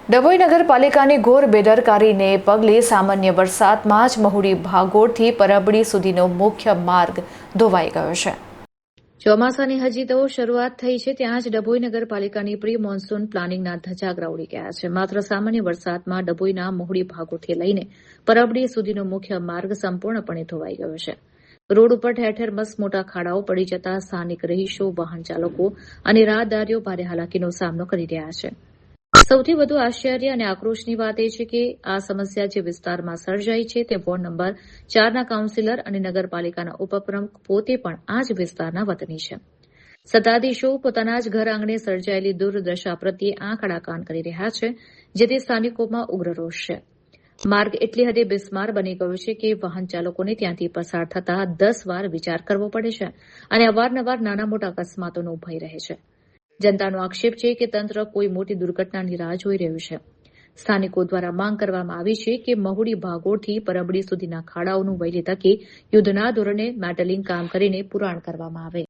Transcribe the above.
ડભોઈ નગરપાલિકાની ઘોર બેદરકારીને પગલે સામાન્ય વરસાદમાં જ મહુડી ભાગોળથી પરબડી સુધીનો મુખ્ય માર્ગ ધોવાઈ ગયો છે। ચોમાસાની હજી તો શરૂઆત થઈ છે ત્યાં જ ડભોઈ નગરપાલિકાની પ્રી મોન્સૂન પ્લાનિંગના ધજાગરા ઉડી ગયા છે। માત્ર સામાન્ય વરસાદમાં ડભોઈના મહુડી ભાગોથી લઈને પરબડી સુધીનો મુખ્ય માર્ગ સંપૂર્ણપણે ધોવાઈ ગયો છે। રોડ ઉપર ઠેર ઠેર મસમોટા ખાડાઓ પડી જતા સ્થાનિક રહીશો, વાહન ચાલકો અને રાહદારીઓ ભારે હાલાકીનો સામનો કરી રહ્યા છે। સૌથી વધુ આશ્ચર્ય અને આક્રોશની વાત એ છે કે આ સમસ્યા જે વિસ્તારમાં સર્જાઈ છે તે વોર્ડ નંબર 4ના કાઉન્સિલર અને નગરપાલિકાના ઉપપ્રમુખ પોતે પણ આ જ વિસ્તારના વતની છે। સત્તાધીશો પોતાના જ ઘર આંગણે સર્જાયેલી દુર્દશા પ્રત્યે આંખ આડા કાન કરી રહ્યા છે, જેથી સ્થાનિકોમાં ઉગ્ર રોષ છે। માર્ગ એટલી હદે બિસ્માર બની ગયો છે કે વાહન ચાલકોને ત્યાંથી પસાર થતા 10 વાર વિચાર કરવો પડે છે અને અવારનવાર નાના મોટા અકસ્માતોનો ભય રહે છે। જનતાનો આક્ષેપ છે કે તંત્ર કોઈ મોટી દુર્ઘટનાની રાહ જોઈ રહ્યું છે। સ્થાનિકો દ્વારા માંગ કરવામાં આવી છે કે મહુડી ભાગોળથી પરબડી સુધીના ખાડાઓનું વહેલી તકે યુદ્ધના ધોરણે મેટલિંગ કામ કરીને પુરાણ કરવામાં આવે।